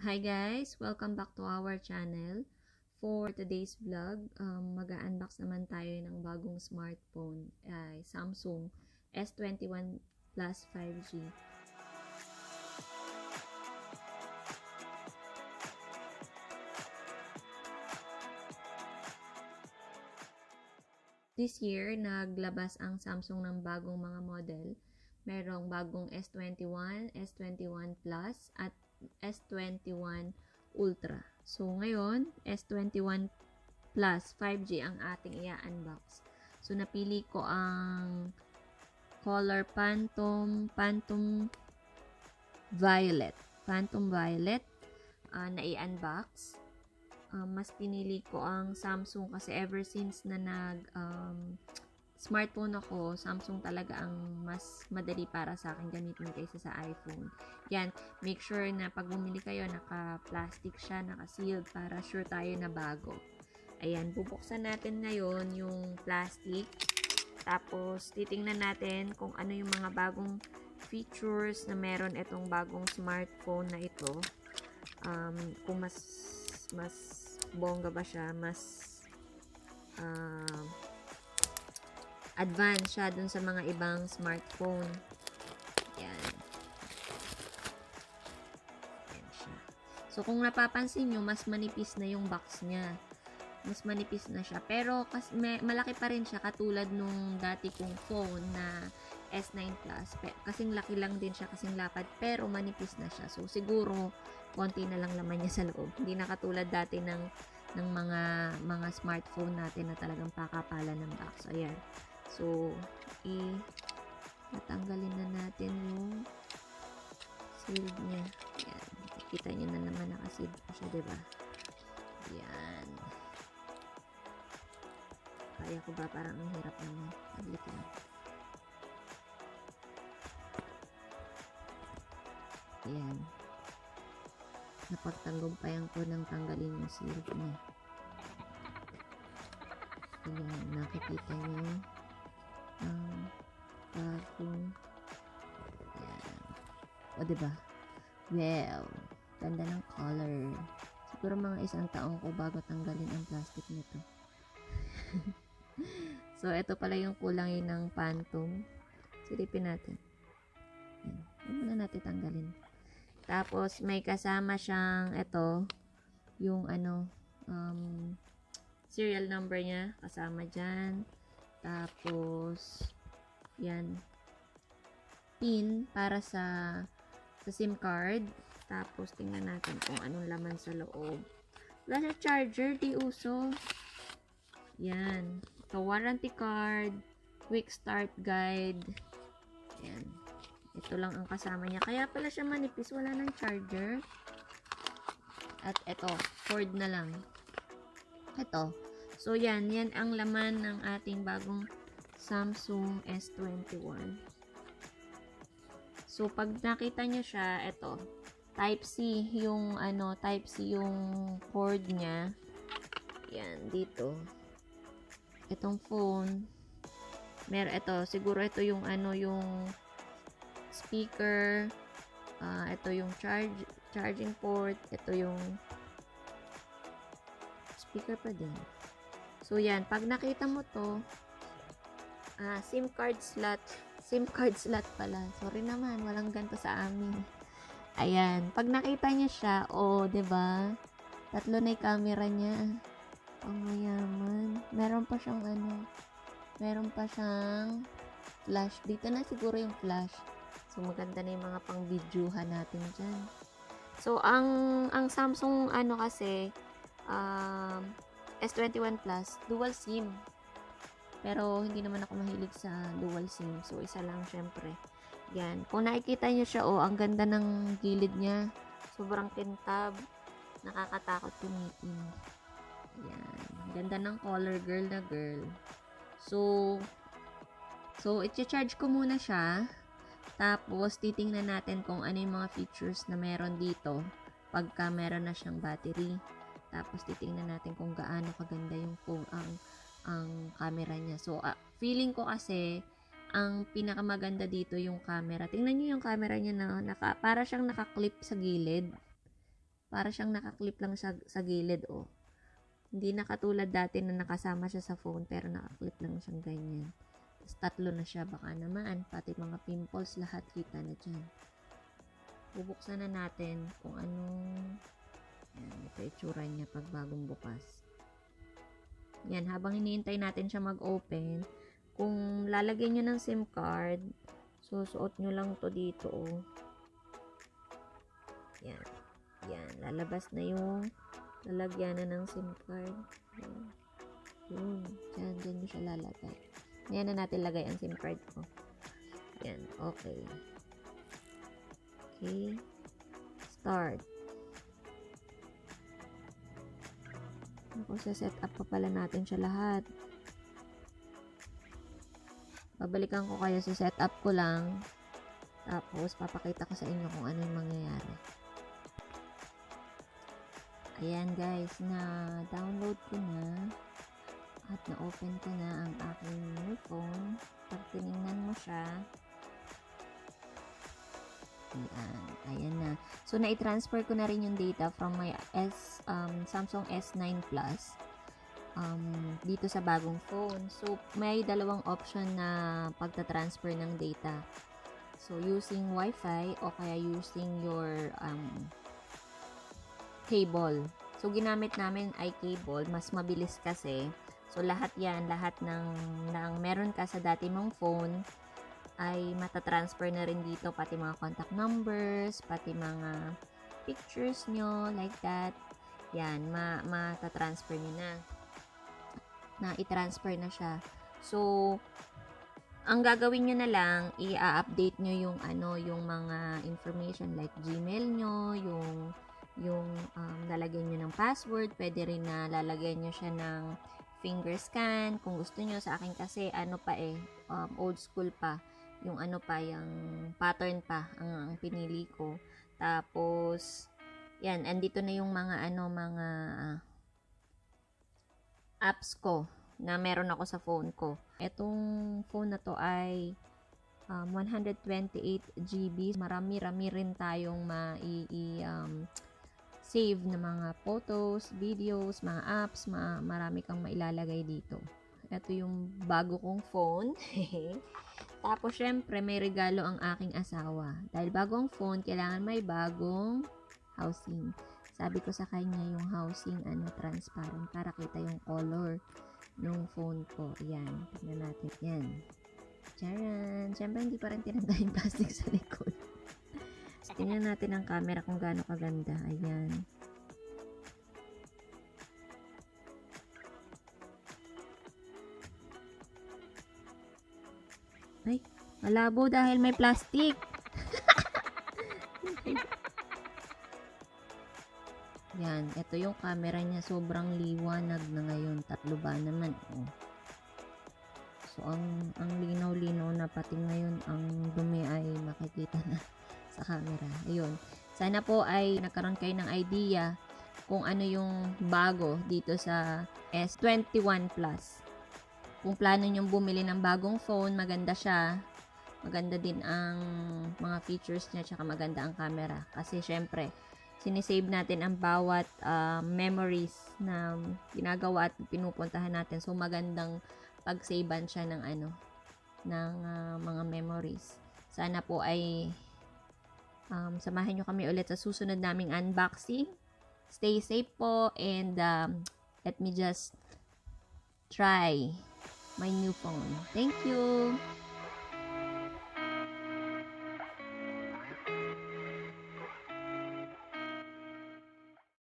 Hi guys! Welcome back to our channel. For today's vlog, mag-unbox naman tayo ng bagong smartphone, Samsung S21 Plus 5G. This year, naglabas ang Samsung ng bagong mga model. Merong bagong S21, S21 Plus, at S21 Ultra. So, ngayon, S21 Plus 5G ang ating i-unbox. So, napili ko ang color Phantom Violet. Phantom Violet na i-unbox. Mas pinili ko ang Samsung kasi ever since na smartphone ako, Samsung talaga ang mas madali para sa akin gamitin kaysa sa iPhone. Yan, make sure na pag bumili kayo, naka-plastic siya, naka-sealed para sure tayo na bago. Ayan, bubuksan natin ngayon yung plastic. Tapos, titingnan natin kung ano yung mga bagong features na meron itong bagong smartphone na ito. Kung mas bongga ba siya, mas advanced siya dun sa mga ibang smartphone. Yan. Yan siya. So, kung napapansin nyo, mas manipis na yung box niya. Mas manipis na siya. Pero, malaki pa rin siya katulad nung dati kong phone na S9 Plus. Kasing laki lang din siya, kasing lapad. Pero, manipis na siya. So, siguro, konti na lang laman niya sa loob. Hindi na katulad dati ng mga smartphone natin na talagang pakapalan ng box. Ayan. So, natanggalin na natin yung sealed niya. Ayan. Kita niyo na naman nakasealed pa siya, diba? Ayan. Kaya ko ba? Parang ang hirap naman. Tablet lang. Ayan. Napagtagumpayan ko ng tanggalin yung sealed niya. Ayan. Nakikita niyo ang bagong ayan. O, diba? Well, ganda ng color. Siguro mga isang taong ko bago tanggalin ang plastic nito. So, ito pala yung kulay ng Phantom. Silipin natin. Ayan. Muna natin tanggalin. Tapos, may kasama siyang ito, yung serial number niya. Kasama dyan. Tapos, yan, pin para sa SIM card. Tapos, tingnan natin kung anong laman sa loob. Wala siya charger, di uso. Yan. So, warranty card, quick start guide. Yan. Ito lang ang kasama niya. Kaya pala siya manipis, wala ng charger. At ito, cord na lang. Ito. So, yan ang laman ng ating bagong Samsung S21. So, pag nakita nyo siya, ito, Type-C yung Type-C yung cord niya. Yan, dito. Itong phone. Ito, siguro ito yung yung speaker. Ito yung charging port. Ito yung speaker pa din. So, yan. Pag nakita mo to, SIM card slot pala. Sorry naman, walang ganito sa amin. Ayan. Pag nakita niya siya, diba? Tatlo na yung camera niya. Ang mayaman. Meron pa siyang flash. Dito na siguro yung flash. So, maganda na yung mga pang-videohan natin dyan. So, ang Samsung kasi, S21 Plus, dual SIM. Pero, hindi naman ako mahilig sa dual SIM. So, isa lang syempre. Yan. Kung nakikita nyo siya, ang ganda ng gilid niya. Sobrang kintab. Nakakatakot tumitin. Yan. Ganda ng color, girl na girl. So, i-charge ko muna siya. Tapos, titingnan natin kung ano yung mga features na meron dito. Pagka meron na siyang battery. Tapos, titingnan natin kung gaano kaganda yung phone, ang camera niya. So, feeling ko kasi, ang pinakamaganda dito yung camera. Tingnan niyo yung camera niya na para siyang naka-clip sa gilid. Para siyang nakaklip lang siya sa gilid, oh. Hindi na katulad dati na nakasama siya sa phone, pero nakaklip lang siyang ganyan. Tapos 3 na siya, baka naman, pati mga pimples, lahat kita na dyan. Bubuksan na natin kung anong, yan, ito itsura niya pag bagong bukas. Yan, habang hinihintay natin siya mag-open, kung lalagyan nyo ng SIM card, susuot nyo lang to dito, oh. Yan. Yan, lalabas na yung lalagyanan ng SIM card. Yan. Yun. Diyan nyo siya lalagay. Yan na natin lagay ang SIM card ko. Yan, okay. Okay. Start. Ako, set up pa pala natin siya lahat. Babalikan ko kayo sa setup ko lang. Tapos, papakita ko sa inyo kung ano yung mangyayari. Ayan guys, na-download ko na at na-open ko na ang aking new phone. Pag tinignan mo siya, ayan na. So, na-transfer ko na rin yung data from my Samsung S9 Plus dito sa bagong phone. So, may dalawang option na pagta-transfer ng data. So, using Wi-Fi o kaya using your cable. So, ginamit namin ay cable. Mas mabilis kasi. So, lahat yan, lahat ng meron ka sa dati mong phone ay matatransfer na rin dito. Pati mga contact numbers, pati mga pictures nyo, like that. Yan, matatransfer nyo na. I-transfer na siya. So, ang gagawin nyo na lang, i-update nyo yung yung mga information like Gmail nyo, yung lalagyan nyo ng password, pwede rin na lalagyan nyo siya ng finger scan, kung gusto nyo. Sa akin kasi, old school pa, yung yung pattern pa, ang pinili ko. Tapos, yan, andito na yung mga mga apps ko, na meron ako sa phone ko. Etong phone na to ay 128 GB. Marami-rami rin tayong save na mga photos, videos, mga apps, marami kang mailalagay dito. Ito yung bago kong phone. Tapos, syempre, may regalo ang aking asawa. Dahil bagong phone, kailangan may bagong housing. Sabi ko sa kanya yung housing, transparent, para kita yung color ng phone ko. Yan, tignan natin. Yan. Charan! Syempre, hindi pa rin tinanggal yung plastic sa likod. Tingnan natin ang camera kung gaano kaganda. Ayan. Ay, malabo dahil may plastic. Yan, ito yung camera niya. Sobrang liwanag na ngayon. 3 ba naman, oh. So, ang linaw-linaw na, pati ngayon ang dumi ay makikita na sa camera. Ayun. Sana po ay nagkaroon kayo ng idea kung ano yung bago dito sa S21 Plus. Kung plano nyong bumili ng bagong phone, maganda siya. Maganda din ang mga features niya, tsaka maganda ang camera. Kasi syempre, sinisave natin ang bawat memories na ginagawa at pinupuntahan natin. So, magandang pag-savean siya ng mga memories. Sana po ay samahan nyo kami ulit sa susunod naming unboxing. Stay safe po, and let me just try my new phone. Thank you!